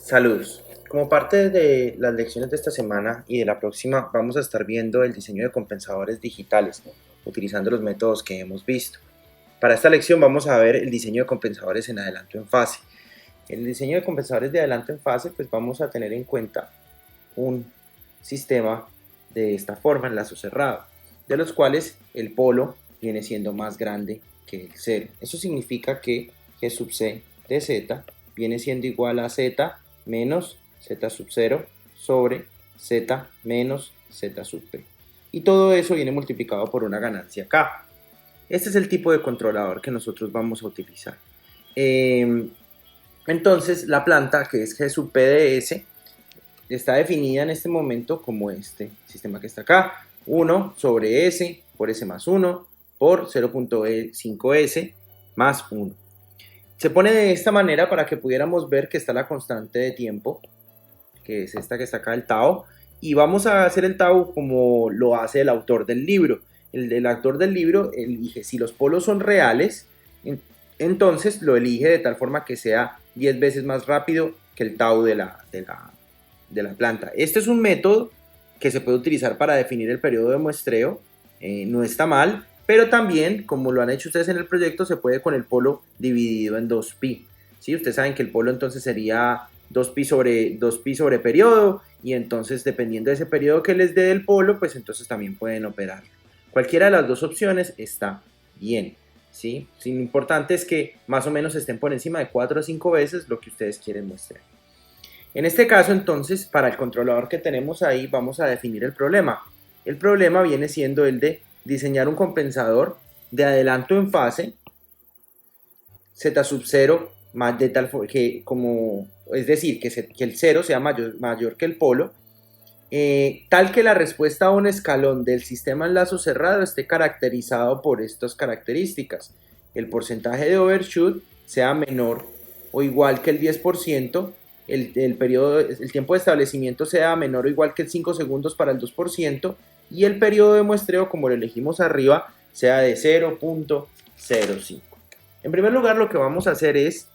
Saludos. Como parte de las lecciones de esta semana y de la próxima, vamos a estar viendo el diseño de compensadores digitales, utilizando los métodos que hemos visto. Para esta lección vamos a ver el diseño de compensadores en adelanto en fase. En el diseño de compensadores de adelanto en fase, pues vamos a tener en cuenta un sistema de esta forma, enlazo cerrado, de los cuales el polo viene siendo más grande que el cero. Eso significa que G sub C de Z viene siendo igual a Z menos Z sub 0 sobre Z menos Z sub P. Y todo eso viene multiplicado por una ganancia K. Este es el tipo de controlador que nosotros vamos a utilizar. Entonces la planta, que es G sub P de S, está definida en este momento como este sistema que está acá. 1 sobre S por S más 1 por 0.5S más 1. Se pone de esta manera para que pudiéramos ver que está la constante de tiempo, que es esta que está acá, el tau, y vamos a hacer el tau como lo hace el autor del libro. El autor del libro elige si los polos son reales, entonces lo elige de tal forma que sea 10 veces más rápido que el tau de la planta. Este es un método que se puede utilizar para definir el periodo de muestreo, no está mal, pero también, como lo han hecho ustedes en el proyecto, se puede con el polo dividido en 2pi. ¿Sí? Ustedes saben que el polo entonces sería 2pi sobre periodo, y entonces dependiendo de ese periodo que les dé el polo, pues entonces también pueden operar. Cualquiera de las dos opciones está bien. ¿Sí? Lo importante es que más o menos estén por encima de 4 o 5 veces lo que ustedes quieren muestrar. En este caso, entonces, para el controlador que tenemos ahí, vamos a definir el problema. El problema viene siendo el de diseñar un compensador de adelanto en fase, Z sub 0, más de tal que como, es decir, que el 0 sea mayor que el polo, tal que la respuesta a un escalón del sistema en lazo cerrado esté caracterizado por estas características. El porcentaje de overshoot sea menor o igual que el 10%, el tiempo de establecimiento sea menor o igual que el 5 segundos para el 2%, y el periodo de muestreo, como lo elegimos arriba, sea de 0.05. En primer lugar, lo que vamos a hacer es,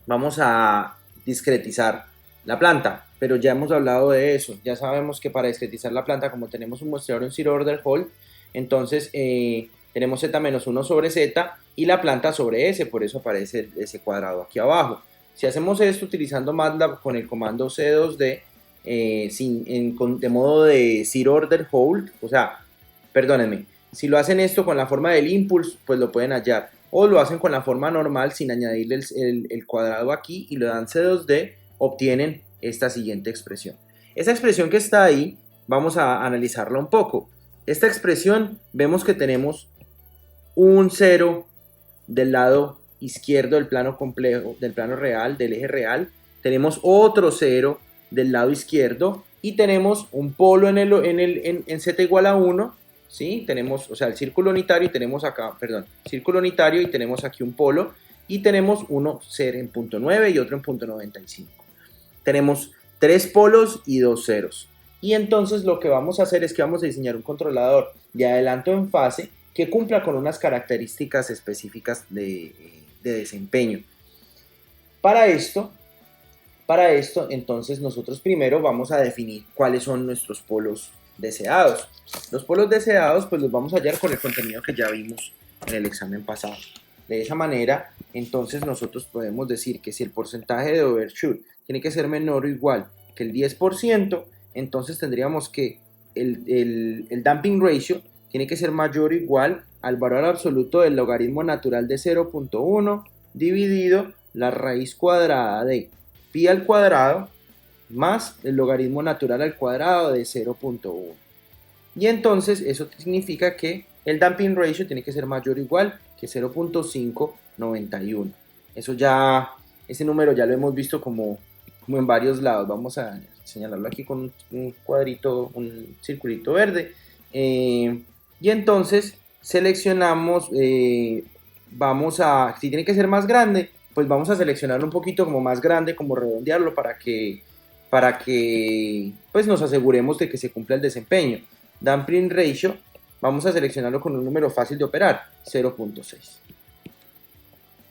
vamos a discretizar la planta, pero ya hemos hablado de eso. Ya sabemos que para discretizar la planta, como tenemos un mostrador en zero order hold, entonces tenemos Z menos 1 sobre Z y la planta sobre S, por eso aparece ese cuadrado aquí abajo. Si hacemos esto utilizando MATLAB con el comando C2D, de modo de zero order hold, o sea, perdónenme, si lo hacen esto con la forma del impulse, pues lo pueden hallar, o lo hacen con la forma normal sin añadirle el cuadrado aquí y lo dan C2D, obtienen esta siguiente expresión. Esta expresión que está ahí, vamos a analizarla un poco. Esta expresión, vemos que tenemos un 0 del lado izquierdo del plano complejo, del plano real, del eje real. Tenemos otro 0 del lado izquierdo y tenemos un polo en Z igual a 1. ¿Sí? Tenemos, o sea, el círculo unitario y tenemos acá, perdón, círculo unitario y tenemos aquí un polo y tenemos uno 0 en punto 9 y otro en punto 95. Tenemos 3 polos y 2 ceros. Y entonces lo que vamos a hacer es que vamos a diseñar un controlador de adelanto en fase que cumpla con unas características específicas de desempeño. Para esto, entonces nosotros primero vamos a definir cuáles son nuestros polos deseados. Los polos deseados pues los vamos a hallar con el contenido que ya vimos en el examen pasado. De esa manera, entonces nosotros podemos decir que si el porcentaje de overshoot tiene que ser menor o igual que el 10%, entonces tendríamos que el damping ratio tiene que ser mayor o igual al valor absoluto del logaritmo natural de 0.1 dividido la raíz cuadrada de pi al cuadrado más el logaritmo natural al cuadrado de 0.1. Y entonces eso significa que el damping ratio tiene que ser mayor o igual que 0.591. Eso ya, ese número ya lo hemos visto como en varios lados. Vamos a señalarlo aquí con un cuadrito, un circulito verde. Y entonces seleccionamos, si tiene que ser más grande, pues vamos a seleccionarlo un poquito como más grande, como redondearlo para que pues nos aseguremos de que se cumpla el desempeño. Damping ratio, vamos a seleccionarlo con un número fácil de operar, 0.6.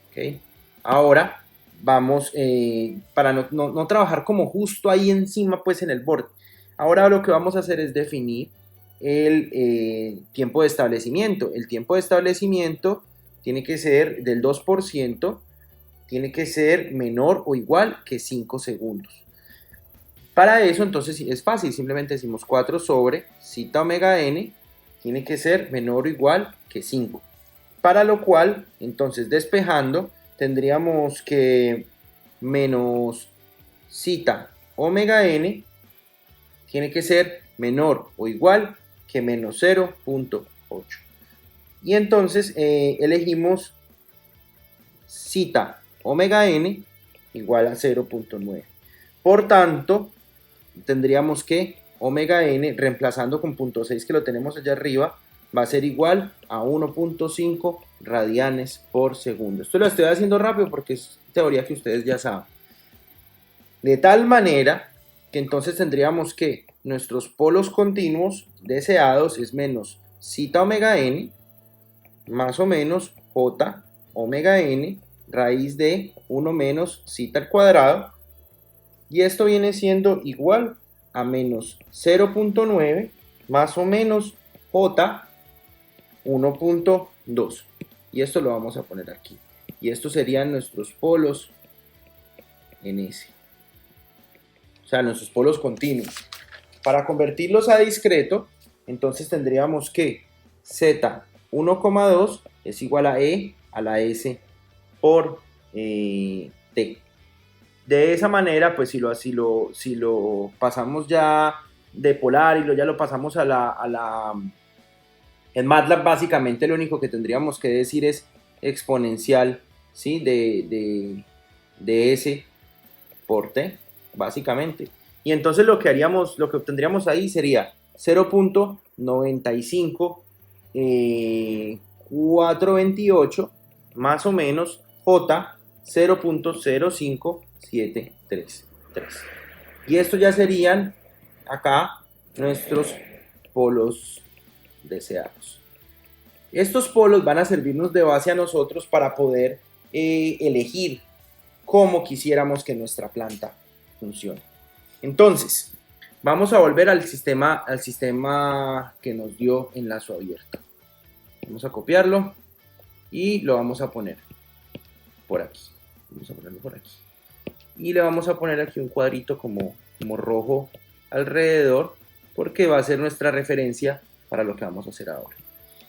¿Okay? Ahora vamos, para no trabajar como justo ahí encima, pues en el borde. Ahora lo que vamos a hacer es definir el tiempo de establecimiento. El tiempo de establecimiento tiene que ser del 2%, tiene que ser menor o igual que 5 segundos. Para eso, entonces, es fácil, simplemente decimos 4 sobre zeta omega n, tiene que ser menor o igual que 5. Para lo cual, entonces, despejando, tendríamos que menos zeta omega n tiene que ser menor o igual que menos 0.8. Y entonces elegimos zeta omega n igual a 0.9. Por tanto, tendríamos que omega n, reemplazando con 0.6 que lo tenemos allá arriba, va a ser igual a 1.5 radianes por segundo. Esto lo estoy haciendo rápido porque es teoría que ustedes ya saben. De tal manera que entonces tendríamos que nuestros polos continuos deseados es menos zeta omega n más o menos j omega n raíz de 1 menos zeta al cuadrado, y esto viene siendo igual a menos 0.9 más o menos j 1.2, y esto lo vamos a poner aquí, y estos serían nuestros polos en S, o sea, nuestros polos continuos. Para convertirlos a discreto, entonces tendríamos que z 1,2 es igual a E a la S por T. De esa manera, pues si lo pasamos ya de polar y ya lo pasamos en MATLAB, básicamente lo único que tendríamos que decir es exponencial, ¿sí? de S por T, básicamente. Y entonces lo que obtendríamos ahí sería 0.95 428 más o menos J 0.0573. Y esto ya serían acá nuestros polos deseados. Estos polos van a servirnos de base a nosotros para poder elegir cómo quisiéramos que nuestra planta funcione. Entonces, vamos a volver al sistema que nos dio enlazo abierto. Vamos a copiarlo y lo vamos a poner por aquí. Vamos a ponerlo por aquí. Y le vamos a poner aquí un cuadrito como rojo alrededor, porque va a ser nuestra referencia para lo que vamos a hacer ahora.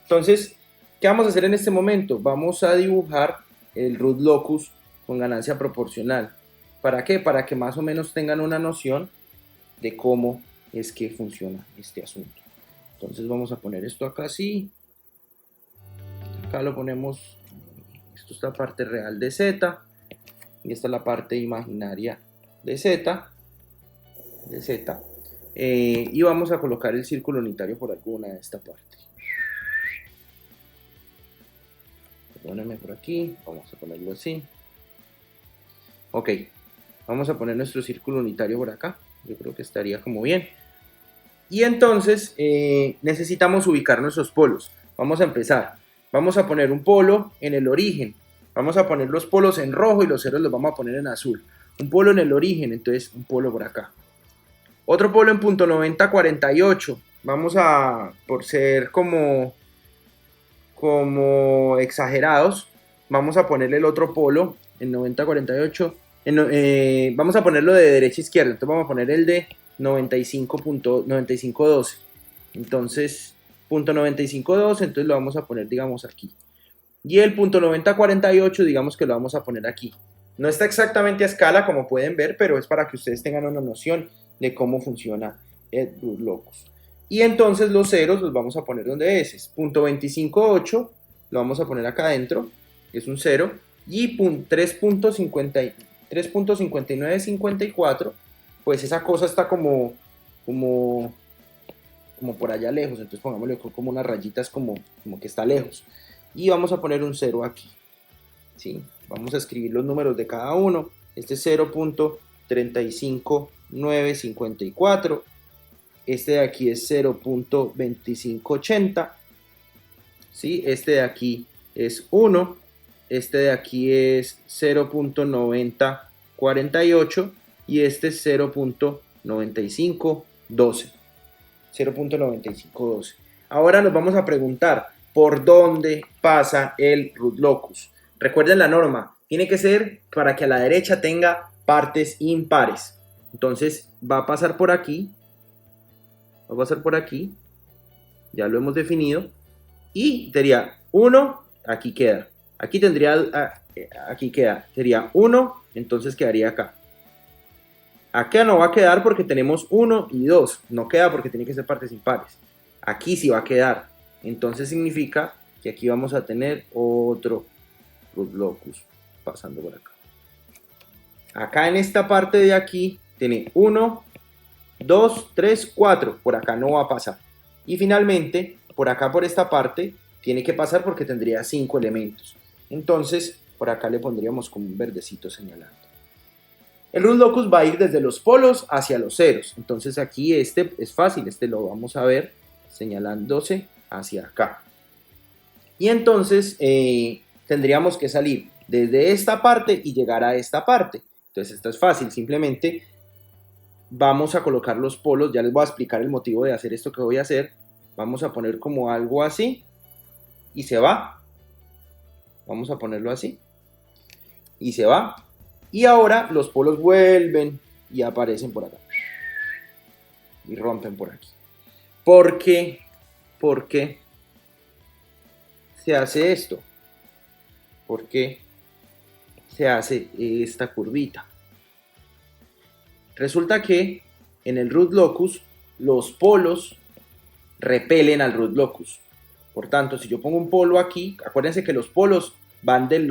Entonces, ¿qué vamos a hacer en este momento? Vamos a dibujar el root locus con ganancia proporcional. ¿Para qué? Para que más o menos tengan una noción de cómo es que funciona este asunto. Entonces vamos a poner esto acá así. Acá lo ponemos, esto es la parte real de Z, y esta es la parte imaginaria de Z, y vamos a colocar el círculo unitario por alguna de esta parte. Perdónenme por aquí, vamos a ponerlo así. Ok, vamos a poner nuestro círculo unitario por acá, yo creo que estaría como bien. Y entonces necesitamos ubicar nuestros polos. Vamos a empezar. Vamos a poner un polo en el origen. Vamos a poner los polos en rojo y los ceros los vamos a poner en azul. Un polo en el origen, entonces un polo por acá. Otro polo en punto 90, 48. Vamos a, por ser como exagerados, vamos a ponerle el otro polo en 90, 48. Vamos a ponerlo de derecha a izquierda. Entonces vamos a poner el de 95.12. Entonces, punto 95.12, entonces lo vamos a poner, digamos, aquí. Y el punto 90.48, digamos que lo vamos a poner aquí. No está exactamente a escala, como pueden ver, pero es para que ustedes tengan una noción de cómo funciona el root locus. Y entonces los ceros los vamos a poner donde es. Punto 25.8 lo vamos a poner acá adentro, es un 0. Y 3.5954, pues esa cosa está como por allá lejos, entonces pongámosle como unas rayitas como que está lejos, y vamos a poner un 0 aquí, ¿sí? Vamos a escribir los números de cada uno. Este es 0.35954, este de aquí es 0.2580, ¿sí? Este de aquí es 1, este de aquí es 0.9048 y este es 0.9512. 0.9512. Ahora nos vamos a preguntar por dónde pasa el root locus. Recuerden la norma, tiene que ser para que a la derecha tenga partes impares. Entonces va a pasar por aquí, ya lo hemos definido, y sería 1, aquí queda. Aquí queda, sería 1, entonces quedaría acá. Acá no va a quedar porque tenemos 1 y 2, no queda porque tiene que ser partes impares. Aquí sí va a quedar, entonces significa que aquí vamos a tener otro root locus pasando por acá. Acá en esta parte de aquí tiene 1, 2, 3, 4, por acá no va a pasar. Y finalmente, por acá por esta parte, tiene que pasar porque tendría 5 elementos. Entonces, por acá le pondríamos como un verdecito señalando. El root locus va a ir desde los polos hacia los ceros. Entonces aquí este es fácil, este lo vamos a ver señalándose hacia acá. Y entonces tendríamos que salir desde esta parte y llegar a esta parte. Entonces esto es fácil, simplemente vamos a colocar los polos, ya les voy a explicar el motivo de hacer esto que voy a hacer. Vamos a poner como algo así y se va. Vamos a ponerlo así y se va. Y ahora los polos vuelven y aparecen por acá. Y rompen por aquí. ¿Por qué? ¿Por qué se hace esto? ¿Por qué se hace esta curvita? Resulta que en el root locus los polos repelen al root locus. Por tanto, si yo pongo un polo aquí, acuérdense que los polos van el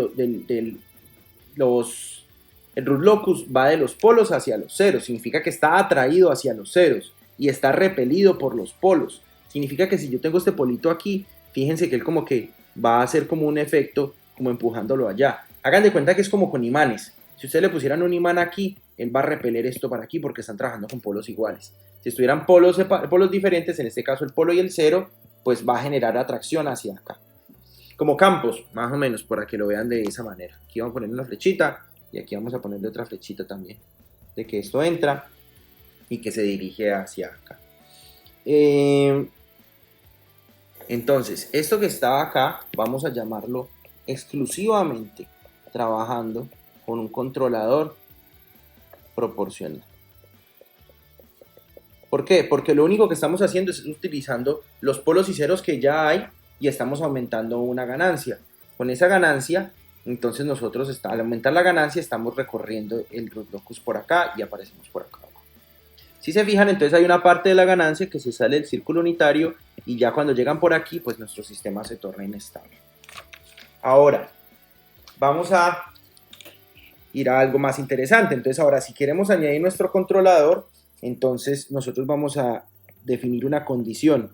root locus va de los polos hacia los ceros, significa que está atraído hacia los ceros y está repelido por los polos. Significa que si yo tengo este polito aquí, fíjense que él como que va a hacer como un efecto como empujándolo allá. Hagan de cuenta que es como con imanes. Si ustedes le pusieran un imán aquí, él va a repeler esto para aquí porque están trabajando con polos iguales. Si estuvieran polos diferentes, en este caso el polo y el cero, pues va a generar atracción hacia acá. Como campos, más o menos, para que lo vean de esa manera. Aquí vamos a poner una flechita y aquí vamos a ponerle otra flechita también. De que esto entra y que se dirige hacia acá. Entonces, esto que está acá, vamos a llamarlo exclusivamente trabajando con un controlador proporcional. ¿Por qué? Porque lo único que estamos haciendo es utilizando los polos y ceros que ya hay y estamos aumentando una ganancia. Con esa ganancia, entonces nosotros al aumentar la ganancia estamos recorriendo el root locus por acá y aparecemos por acá. Si se fijan, entonces hay una parte de la ganancia que se sale del círculo unitario y ya cuando llegan por aquí, pues nuestro sistema se torna inestable. Ahora, vamos a ir a algo más interesante. Entonces ahora, si queremos añadir nuestro controlador, entonces nosotros vamos a definir una condición.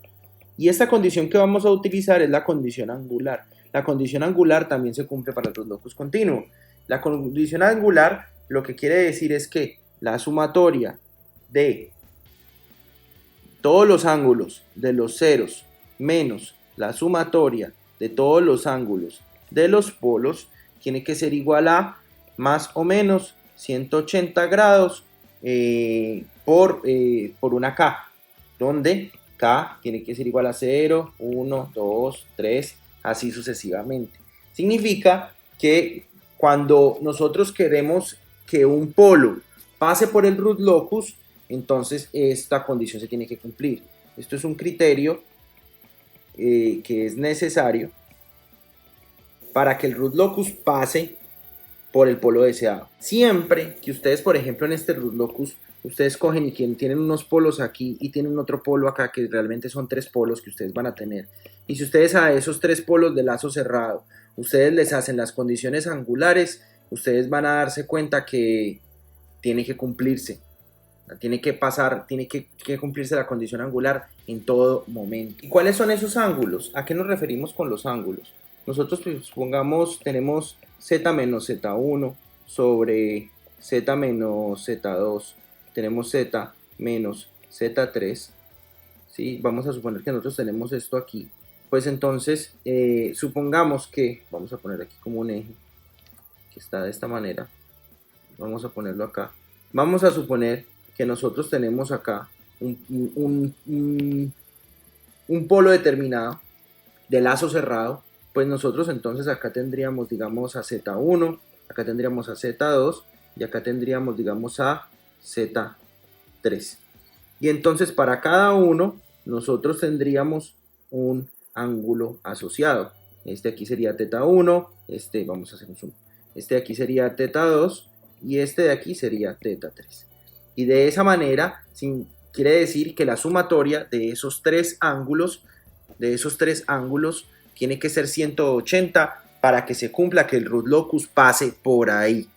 Y esta condición que vamos a utilizar es la condición angular. La condición angular también se cumple para el root locus continuo. La condición angular lo que quiere decir es que la sumatoria de todos los ángulos de los ceros menos la sumatoria de todos los ángulos de los polos tiene que ser igual a más o menos 180 grados por una K, donde K tiene que ser igual a 0, 1, 2, 3, así sucesivamente. Significa que cuando nosotros queremos que un polo pase por el root locus, entonces esta condición se tiene que cumplir. Esto es un criterio que es necesario para que el root locus pase por el polo deseado. Siempre que ustedes, por ejemplo, en este root locus, ustedes cogen y tienen unos polos aquí y tienen otro polo acá, que realmente son 3 polos que ustedes van a tener. Y si ustedes a esos 3 polos de lazo cerrado, ustedes les hacen las condiciones angulares, ustedes van a darse cuenta que tiene que cumplirse. Tiene que pasar, tiene que cumplirse la condición angular en todo momento. ¿Y cuáles son esos ángulos? ¿A qué nos referimos con los ángulos? Nosotros, pues, supongamos, tenemos z menos z1 sobre z menos z2. Tenemos z menos z3. ¿Sí? Vamos a suponer que nosotros tenemos esto aquí. pues entonces supongamos que, vamos a poner aquí como un eje, que está de esta manera, vamos a ponerlo acá, vamos a suponer que nosotros tenemos acá un polo determinado de lazo cerrado, pues nosotros entonces acá tendríamos, digamos, a Z1, acá tendríamos a Z2 y acá tendríamos, digamos, a Z3. Y entonces para cada uno nosotros tendríamos un ángulo asociado. Este aquí sería θ1, vamos a hacer un zoom. Este de aquí sería θ2 y este de aquí sería θ3. Y de esa manera, quiere decir que la sumatoria de esos tres ángulos, tiene que ser 180 para que se cumpla que el root locus pase por ahí.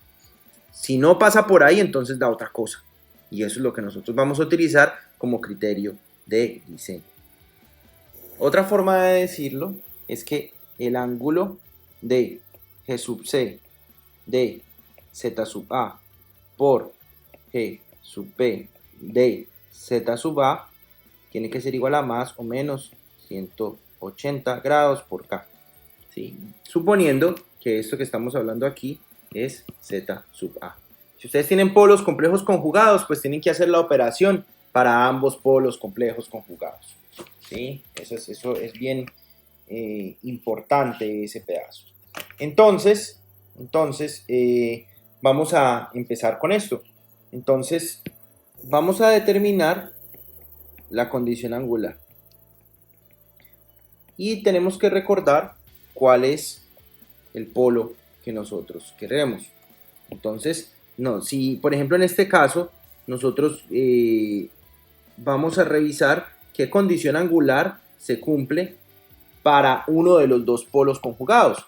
Si no pasa por ahí, entonces da otra cosa. Y eso es lo que nosotros vamos a utilizar como criterio de diseño. Otra forma de decirlo es que el ángulo de G sub C de Z sub A por G sub P de Z sub A tiene que ser igual a más o menos 180 grados por K. ¿Sí? Suponiendo que esto que estamos hablando aquí es Z sub A. Si ustedes tienen polos complejos conjugados, pues tienen que hacer la operación para ambos polos complejos conjugados. ¿Sí? Eso es bien importante ese pedazo. Entonces vamos a empezar con esto. Entonces, vamos a determinar la condición angular. Y tenemos que recordar cuál es el polo que nosotros queremos. Entonces, si por ejemplo en este caso nosotros vamos a revisar qué condición angular se cumple para uno de los dos polos conjugados.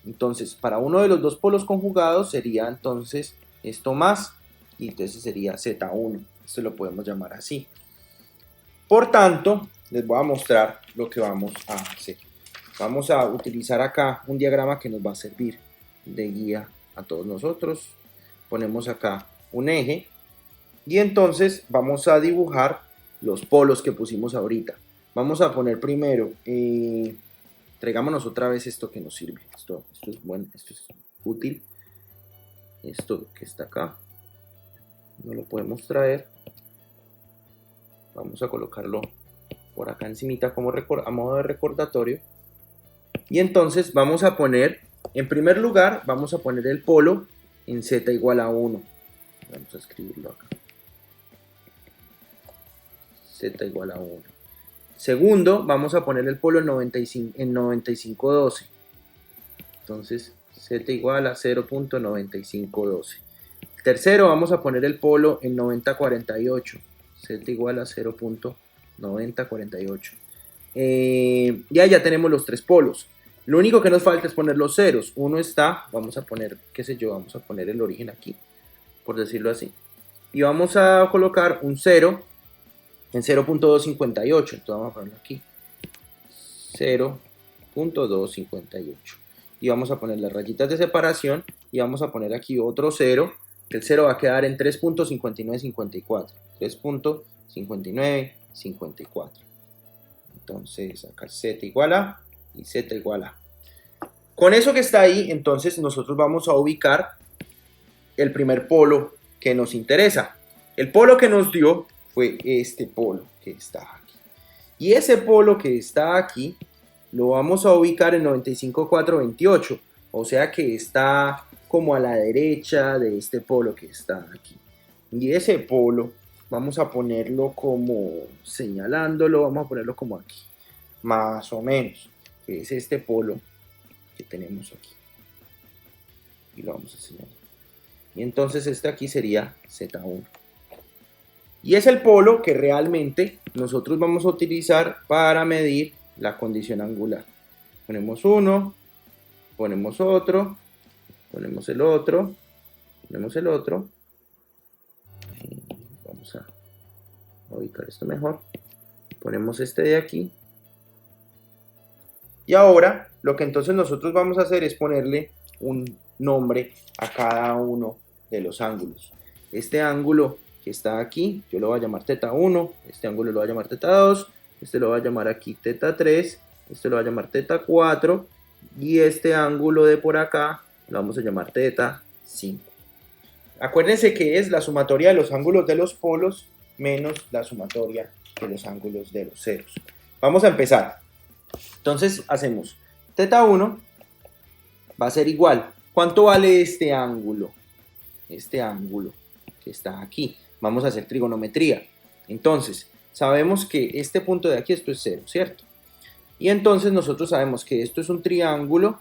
Entonces, para uno de los dos polos conjugados sería entonces esto más, y entonces sería Z1. Esto lo podemos llamar así. Por tanto, les voy a mostrar lo que vamos a hacer. Vamos a utilizar acá un diagrama que nos va a servir de guía a todos nosotros. Ponemos acá un eje y entonces vamos a dibujar los polos que pusimos ahorita. Vamos a poner primero, traigámonos otra vez esto que nos sirve. Esto es bueno, esto es útil. Esto que está acá, no lo podemos traer. Vamos a colocarlo por acá encimita como a modo de recordatorio. Y entonces vamos a poner, en primer lugar, vamos a poner el polo en z igual a 1. Vamos a escribirlo acá. Z igual a 1. Segundo, vamos a poner el polo en 9512. Entonces, z igual a 0.9512. Tercero, vamos a poner el polo en 9048. Z igual a 0.9048. Ya tenemos los tres polos. Lo único que nos falta es poner los ceros. Uno está, vamos a poner, qué sé yo, vamos a poner el origen aquí, por decirlo así. Y vamos a colocar un 0 en 0.258. Entonces vamos a ponerlo aquí. 0.258. Y vamos a poner las rayitas de separación y vamos a poner aquí otro 0. El 0 va a quedar en 3.5954. 3.5954. Entonces acá z igual a y z igual a. Con eso que está ahí, entonces nosotros vamos a ubicar el primer polo que nos interesa. El polo que nos dio fue este polo que está aquí. Y ese polo que está aquí lo vamos a ubicar en 95.428. O sea que está como a la derecha de este polo que está aquí. Y ese polo vamos a ponerlo como señalándolo, vamos a ponerlo como aquí, más o menos, que es este polo que tenemos aquí. Y lo vamos a señalar. Y entonces este aquí sería Z1. Y es el polo que realmente nosotros vamos a utilizar para medir la condición angular. Ponemos uno, ponemos otro, ponemos el otro, ponemos el otro. Vamos a ubicar esto mejor. Ponemos este de aquí. Y ahora lo que entonces nosotros vamos a hacer es ponerle un nombre a cada uno de los ángulos. Este ángulo que está aquí, yo lo voy a llamar θ1, este ángulo lo voy a llamar θ2, este lo voy a llamar aquí θ3 Esto lo va a llamar teta 4 y este ángulo de por acá lo vamos a llamar teta 5. Acuérdense que es la sumatoria de los ángulos de los polos menos la sumatoria de los ángulos de los ceros. Vamos a empezar. Entonces hacemos teta 1 va a ser igual. ¿Cuánto vale este ángulo? Este ángulo que está aquí. Vamos a hacer trigonometría. Entonces, sabemos que este punto de aquí, esto es 0, ¿cierto? Y entonces nosotros sabemos que esto es un triángulo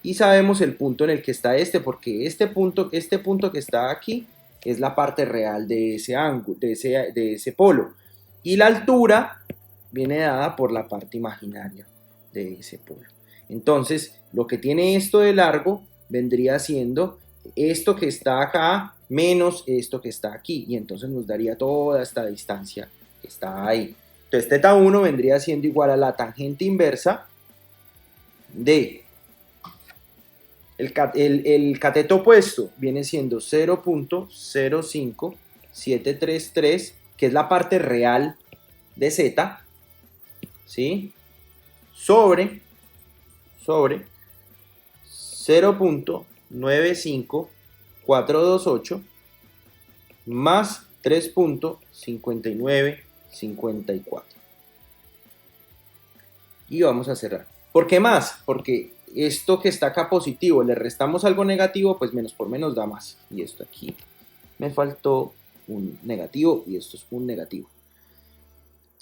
y sabemos el punto en el que está este, porque este punto que está aquí es la parte real de ese ángulo, de ese polo. Y la altura viene dada por la parte imaginaria de ese polo. Entonces, lo que tiene esto de largo vendría siendo esto que está acá menos esto que está aquí. Y entonces nos daría toda esta distancia que está ahí. Entonces, teta 1 vendría siendo igual a la tangente inversa de el cateto opuesto viene siendo 0.05733, que es la parte real de z, ¿sí? Sobre 0.95428 más 3.5954. Y vamos a cerrar. ¿Por qué más? Porque esto que está acá positivo, le restamos algo negativo, pues menos por menos da más. Y esto aquí me faltó un negativo y esto es un negativo.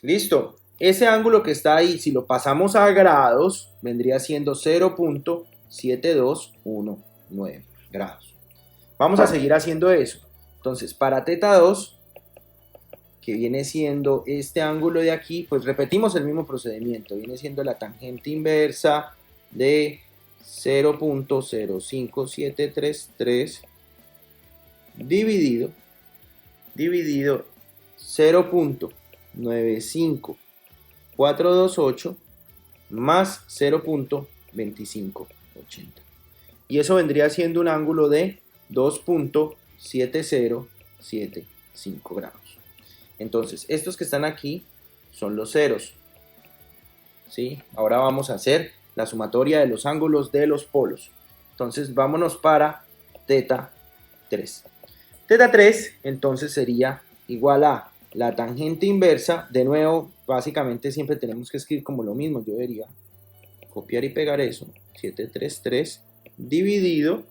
Listo. Ese ángulo que está ahí, si lo pasamos a grados, vendría siendo 0.7219 grados. Vamos a seguir haciendo eso. Entonces, para teta 2, que viene siendo este ángulo de aquí, pues repetimos el mismo procedimiento. Viene siendo la tangente inversa de 0.05733 dividido 0.95428 más 0.2580. Y eso vendría siendo un ángulo de 2.7075 grados. Entonces, estos que están aquí son los ceros, ¿sí? Ahora vamos a hacer la sumatoria de los ángulos de los polos. Entonces, vámonos para teta 3. Teta 3, entonces, sería igual a la tangente inversa. De nuevo, básicamente siempre tenemos que escribir como lo mismo. Yo debería copiar y pegar eso. 733 dividido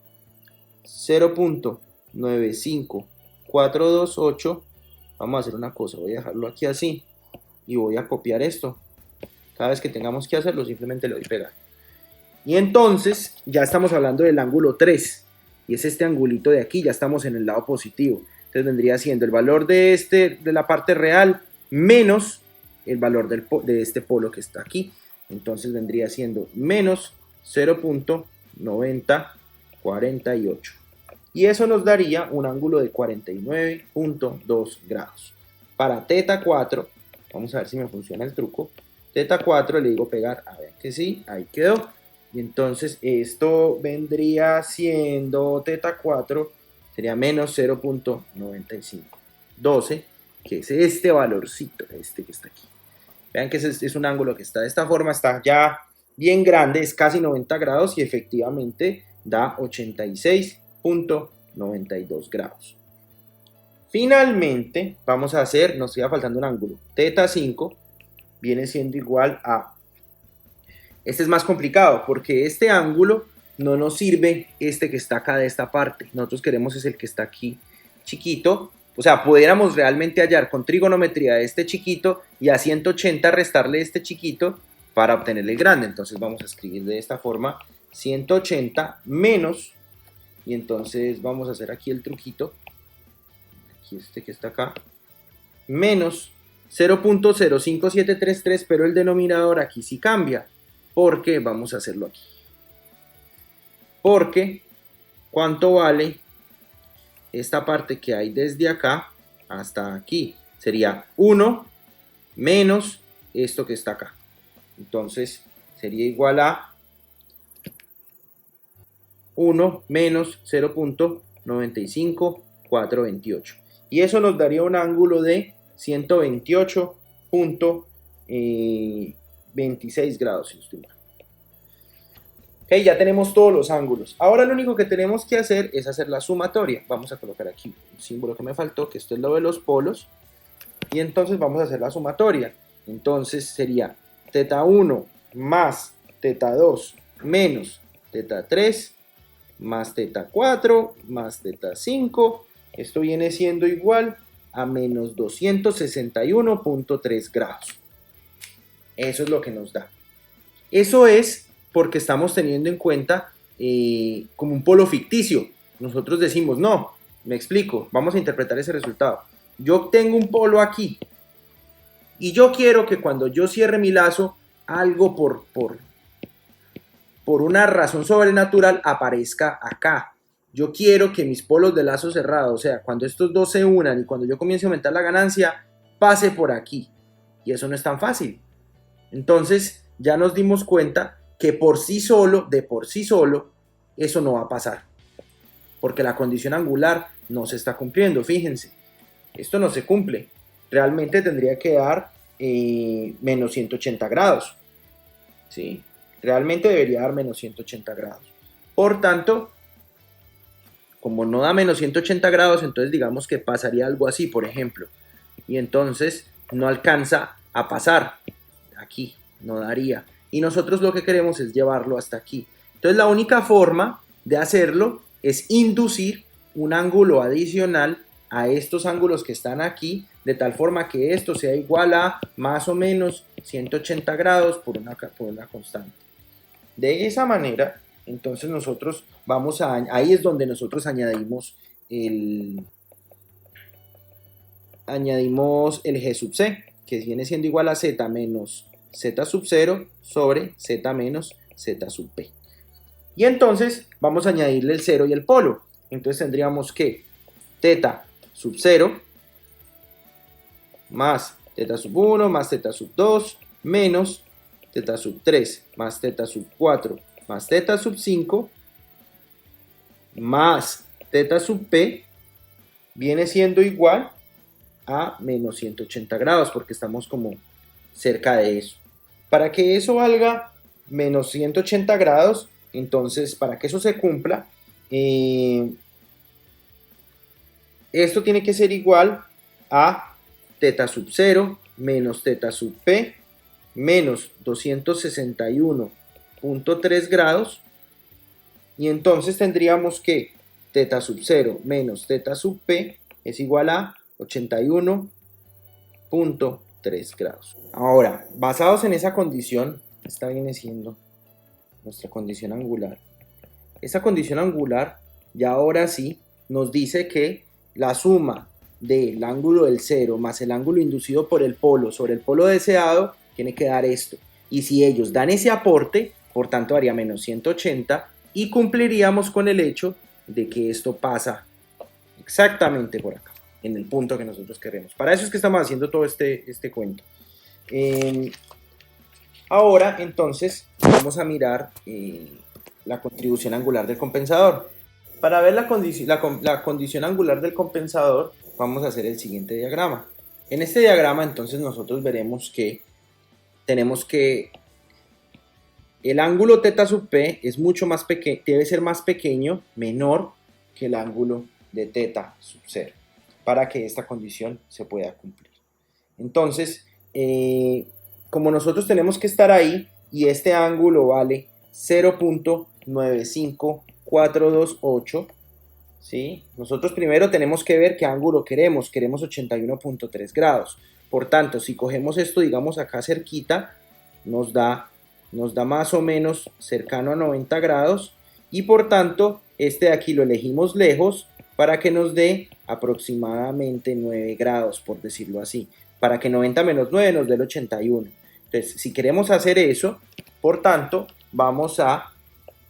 0.95428. Vamos a hacer una cosa, voy a dejarlo aquí así y voy a copiar esto. Cada vez que tengamos que hacerlo, simplemente le doy pegar. Y entonces ya estamos hablando del ángulo 3 y es este angulito de aquí, ya estamos en el lado positivo. Entonces vendría siendo el valor de la parte real menos el valor de este polo que está aquí. Entonces vendría siendo menos 0.9048. Y eso nos daría un ángulo de 49.2 grados. Para teta 4, vamos a ver si me funciona el truco. Teta 4 le digo pegar, a ver que sí, ahí quedó. Y entonces esto vendría siendo teta 4, sería menos 0.9512, que es este valorcito, este que está aquí. Vean que es un ángulo que está de esta forma, está ya bien grande, es casi 90 grados y efectivamente da 86.92 grados. Finalmente, vamos a hacer, nos queda faltando un ángulo, teta 5 viene siendo igual a, este es más complicado porque este ángulo no nos sirve este que está acá de esta parte, nosotros queremos es el que está aquí chiquito, o sea, pudiéramos realmente hallar con trigonometría este chiquito y a 180 restarle este chiquito para obtener el grande. Entonces vamos a escribir de esta forma 180 menos, y entonces vamos a hacer aquí el truquito, aquí este que está acá, menos 0.05733, pero el denominador aquí sí cambia, porque vamos a hacerlo aquí. Porque, ¿cuánto vale esta parte que hay desde acá hasta aquí? Sería 1 menos esto que está acá. Entonces sería igual a 1 menos 0.95428. Y eso nos daría un ángulo de 128.2 26 grados, si no estoy mal. Ok, ya tenemos todos los ángulos. Ahora lo único que tenemos que hacer es hacer la sumatoria. Vamos a colocar aquí un símbolo que me faltó, que esto es lo de los polos. Y entonces vamos a hacer la sumatoria. Entonces sería teta 1 más teta 2 menos teta 3 más teta 4 más teta 5. Esto viene siendo igual a menos 261.3 grados. Eso es lo que nos da. Eso es porque estamos teniendo en cuenta como un polo ficticio. Nosotros decimos, no, me explico, vamos a interpretar ese resultado. Yo tengo un polo aquí y yo quiero que cuando yo cierre mi lazo, algo por una razón sobrenatural aparezca acá. Yo quiero que mis polos de lazo cerrado, o sea, cuando estos dos se unan y cuando yo comience a aumentar la ganancia, pase por aquí. Y eso no es tan fácil. Entonces ya nos dimos cuenta que de por sí solo, eso no va a pasar. Porque la condición angular no se está cumpliendo, fíjense. Esto no se cumple. Realmente tendría que dar menos 180 grados. ¿Sí? Realmente debería dar menos 180 grados. Por tanto, como no da menos 180 grados, entonces digamos que pasaría algo así, por ejemplo. Y entonces no alcanza a pasar. Aquí no daría. Y nosotros lo que queremos es llevarlo hasta aquí. Entonces la única forma de hacerlo es inducir un ángulo adicional a estos ángulos que están aquí, de tal forma que esto sea igual a más o menos 180 grados por una constante. De esa manera, entonces nosotros ahí es donde nosotros añadimos el G sub c, que viene siendo igual a z menos z sub 0 sobre z menos z sub p. Y entonces vamos a añadirle el 0 y el polo. Entonces tendríamos que teta sub 0 más teta sub 1 más teta sub 2 menos teta sub 3 más teta sub 4 más teta sub 5 más teta sub p viene siendo igual a menos 180 grados, porque estamos como cerca de eso. Para que eso valga menos 180 grados, entonces para que eso se cumpla, esto tiene que ser igual a teta sub 0 menos teta sub p menos 261.3 grados, y entonces tendríamos que teta sub 0 menos teta sub p es igual a 81.3 grados. Ahora, basados en esa condición, esta viene siendo nuestra condición angular. Esa condición angular ya ahora sí nos dice que la suma del ángulo del cero más el ángulo inducido por el polo sobre el polo deseado tiene que dar esto. Y si ellos dan ese aporte, por tanto daría menos 180 y cumpliríamos con el hecho de que esto pasa exactamente por acá, en el punto que nosotros queremos. Para eso es que estamos haciendo todo este cuento. Ahora entonces vamos a mirar la contribución angular del compensador. Para ver la condición angular del compensador vamos a hacer el siguiente diagrama. En este diagrama entonces nosotros veremos que tenemos que el ángulo θ sub p es mucho más pequeño, debe ser más pequeño, menor que el ángulo de θ sub 0 para que esta condición se pueda cumplir. Entonces, como nosotros tenemos que estar ahí y este ángulo vale 0.95428, ¿sí? Nosotros primero tenemos que ver qué ángulo queremos 81.3 grados. Por tanto, si cogemos esto, digamos acá cerquita, nos da más o menos cercano a 90 grados y por tanto este de aquí lo elegimos lejos para que nos dé aproximadamente 9 grados, por decirlo así, para que 90 menos 9 nos dé el 81. Entonces, si queremos hacer eso, por tanto, vamos a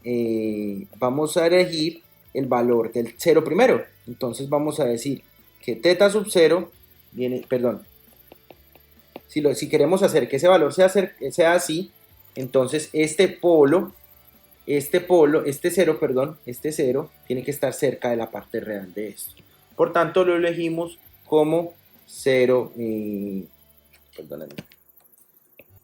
elegir el valor del 0 primero. Entonces vamos a decir que θ sub 0 viene, perdón, si queremos hacer que ese valor sea así, entonces este 0, tiene que estar cerca de la parte real de esto. Por tanto, lo elegimos como 0,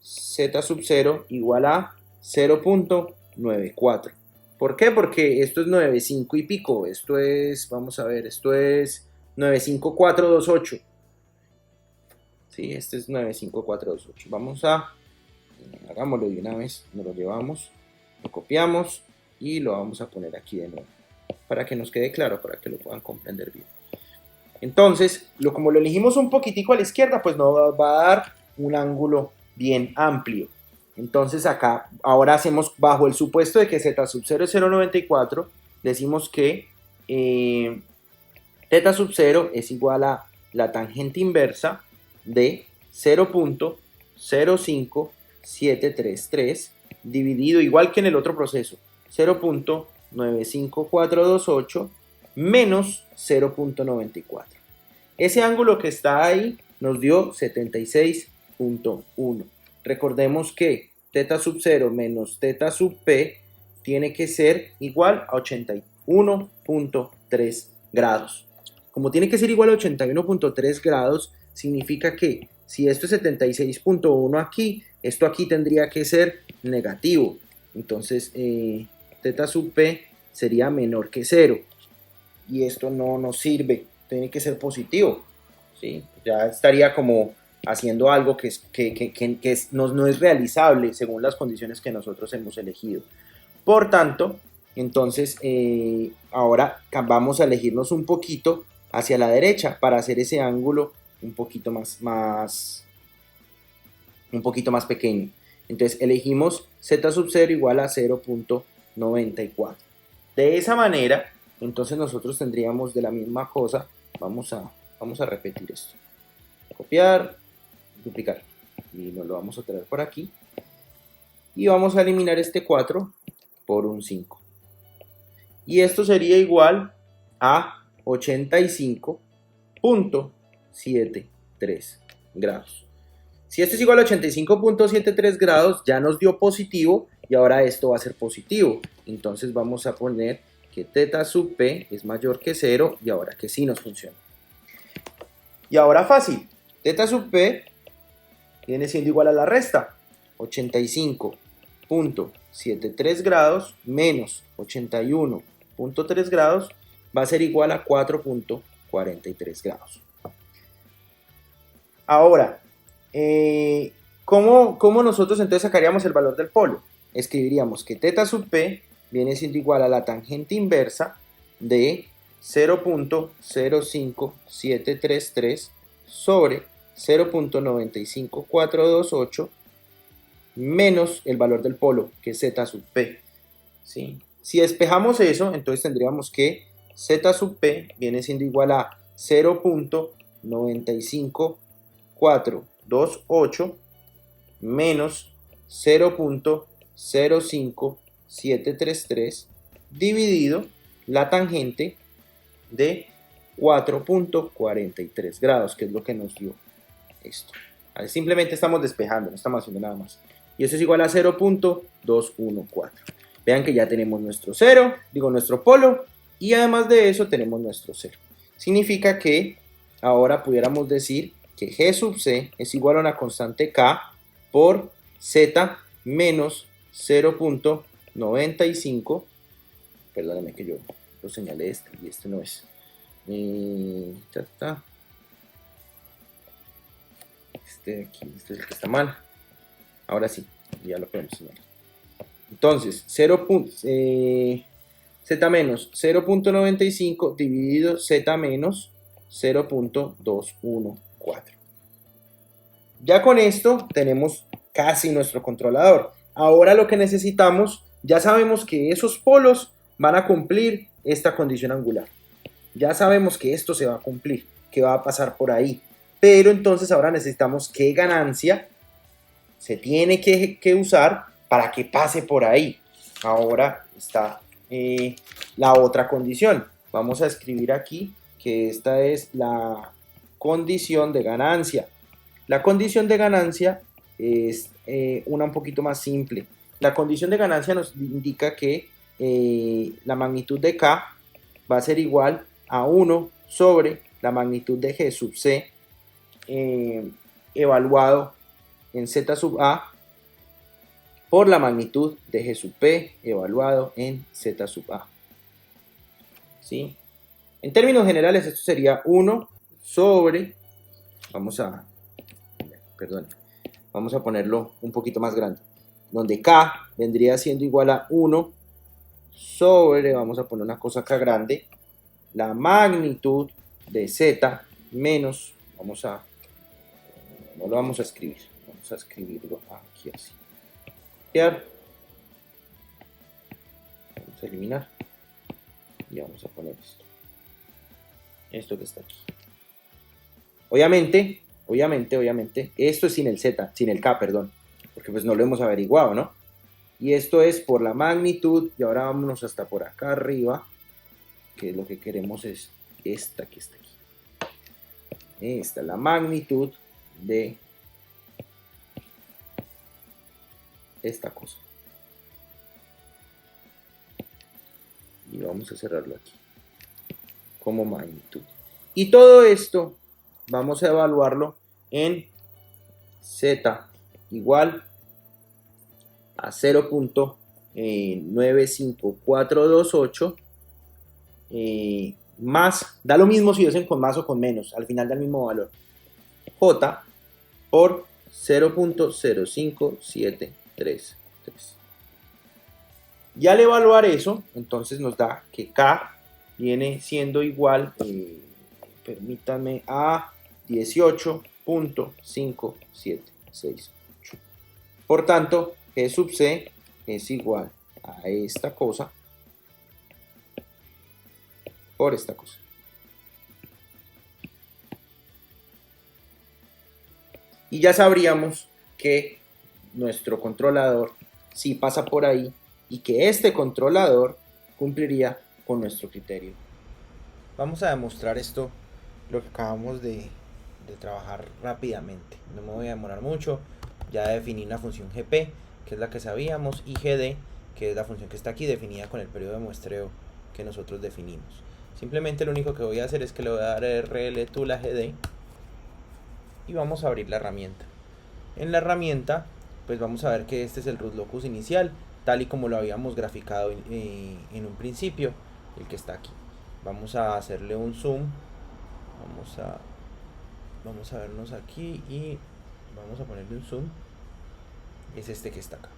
z sub 0 igual a 0.94. ¿Por qué? Porque esto es 9,5 y pico. Esto es, vamos a ver, esto es 95428. Sí, este es 95428. Vamos a, hagámoslo de una vez, nos lo llevamos, lo copiamos y lo vamos a poner aquí de nuevo, para que nos quede claro, para que lo puedan comprender bien. Entonces, como lo elegimos un poquitico a la izquierda, pues nos va a dar un ángulo bien amplio. Entonces acá, ahora hacemos bajo el supuesto de que z sub 0 es 0.94, decimos que θ sub 0 es igual a la tangente inversa de 0.05733 dividido, igual que en el otro proceso, 0.95428 menos 0.94. Ese ángulo que está ahí nos dio 76.1. Recordemos que θ sub 0 menos θ sub p tiene que ser igual a 81.3 grados. Como tiene que ser igual a 81.3 grados, significa que si esto es 76.1 aquí, esto aquí tendría que ser negativo. Entonces, θ sub p sería menor que 0. Y esto no nos sirve, tiene que ser positivo. ¿Sí? Ya estaría como haciendo algo que no es realizable según las condiciones que nosotros hemos elegido. Por tanto, entonces ahora vamos a elegirnos un poquito hacia la derecha para hacer ese ángulo un poquito más pequeño. Entonces elegimos z sub 0 igual a 0.94. De esa manera, entonces nosotros tendríamos de la misma cosa, vamos a repetir esto. Copiar, duplicar. Y nos lo vamos a traer por aquí. Y vamos a eliminar este 4 por un 5. Y esto sería igual a 85.73 grados. Si esto es igual a 85.73 grados, ya nos dio positivo y ahora esto va a ser positivo. Entonces vamos a poner que θ sub p es mayor que 0 y ahora que sí nos funciona. Y ahora fácil, θ sub p viene siendo igual a la resta, 85.73 grados menos 81.3 grados va a ser igual a 4.43 grados. Ahora, ¿cómo nosotros entonces sacaríamos el valor del polo? Escribiríamos que θ sub p viene siendo igual a la tangente inversa de 0.05733 sobre 0.95428 menos el valor del polo, que es z sub p. ¿Sí? Si despejamos eso, entonces tendríamos que z sub p viene siendo igual a 0.95428 menos 0.05733 dividido la tangente de 4.43 grados, que es lo que nos dio esto. Simplemente estamos despejando, no estamos haciendo nada más. Y eso es igual a 0.214. Vean que ya tenemos nuestro nuestro polo, y además de eso tenemos nuestro 0. Significa que ahora pudiéramos decir que G sub C es igual a una constante K por Z menos 0.95. Perdóname que yo lo señalé y este no es. Este de aquí, este es el que está mal. Ahora sí, ya lo podemos señalar. Entonces, Z menos 0.95 dividido Z menos 0.214. Ya con esto tenemos casi nuestro controlador. Ahora lo que necesitamos, ya sabemos que esos polos van a cumplir esta condición angular. Ya sabemos que esto se va a cumplir, que va a pasar por ahí. Pero entonces ahora necesitamos qué ganancia se tiene que usar para que pase por ahí. Ahora está la otra condición. Vamos a escribir aquí que esta es la condición de ganancia. La condición de ganancia es una un poquito más simple. La condición de ganancia nos indica que la magnitud de K va a ser igual a 1 sobre la magnitud de G sub C evaluado en Z sub A por la magnitud de G sub P evaluado en Z sub A. ¿Sí? En términos generales, esto sería 1 sobre, vamos a ponerlo un poquito más grande, donde K vendría siendo igual a 1 sobre, vamos a poner una cosa acá grande, la magnitud de Z menos, no lo vamos a escribir, vamos a escribirlo aquí así. Copiar, vamos a eliminar y vamos a poner esto que está aquí. Obviamente, esto es sin el Z, sin el K, perdón, porque pues no lo hemos averiguado, ¿no? Y esto es por la magnitud, y ahora vámonos hasta por acá arriba, que lo que queremos es esta que está aquí. Esta es la magnitud de esta cosa. Y vamos a cerrarlo aquí como magnitud. Y todo esto vamos a evaluarlo en Z igual a 0.95428 más, da lo mismo si hacen con más o con menos, al final da el mismo valor, J por 0.05733. Y al evaluar eso, entonces nos da que K viene siendo igual, permítanme, a 18.5768. Por tanto, G sub C es igual a esta cosa por esta cosa. Y ya sabríamos que nuestro controlador sí pasa por ahí y que este controlador cumpliría con nuestro criterio. Vamos a demostrar esto, lo que acabamos de trabajar rápidamente. No me voy a demorar mucho. Ya definí una función GP, que es la que sabíamos, y GD, que es la función que está aquí definida con el periodo de muestreo que nosotros definimos. Simplemente lo único que voy a hacer es que le voy a dar RL to la GD y vamos a abrir la herramienta. En la herramienta, pues vamos a ver que este es el root locus inicial, tal y como lo habíamos graficado en un principio, el que está aquí. Vamos a hacerle un zoom, vamos a vernos aquí y vamos a ponerle un zoom, es este que está acá.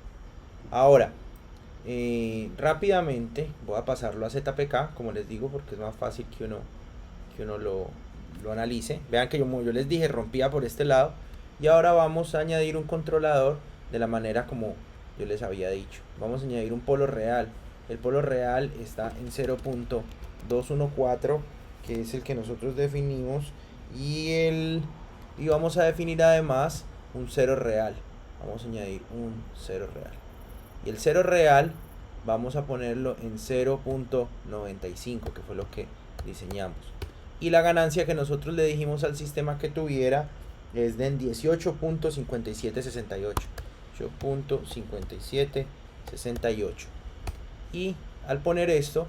Ahora, rápidamente voy a pasarlo a ZPK, como les digo, porque es más fácil que uno lo analice. Vean que yo les dije, rompía por este lado, y ahora vamos a añadir un controlador de la manera como yo les había dicho. Vamos a añadir un polo real. El polo real está en 0.214, que es el que nosotros definimos, y vamos a definir además un cero real. Vamos a añadir un cero real, y el cero real vamos a ponerlo en 0.95, que fue lo que diseñamos, y la ganancia que nosotros le dijimos al sistema que tuviera es de 18.5768, 8.5768. Y al poner esto,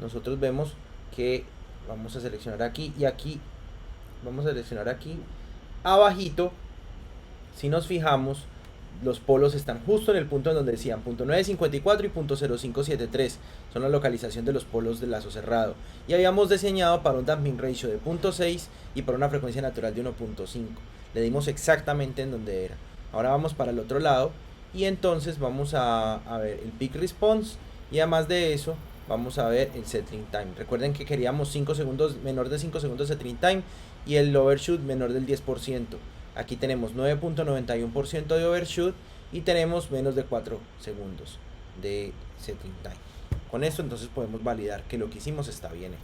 nosotros vemos que vamos a seleccionar aquí, y aquí vamos a seleccionar aquí abajito. Si nos fijamos, los polos están justo en el punto en donde decían .954 y .0573, son la localización de los polos del lazo cerrado, y habíamos diseñado para un damping ratio de 0.6 y para una frecuencia natural de 1.5. le dimos exactamente en donde era. Ahora vamos para el otro lado, y entonces vamos a ver el peak response, y además de eso vamos a ver el settling time. Recuerden que queríamos 5 segundos, menor de 5 segundos de settling time, y el overshoot menor del 10%. Aquí tenemos 9.91% de overshoot y tenemos menos de 4 segundos de settling time. Con esto entonces podemos validar que lo que hicimos está bien.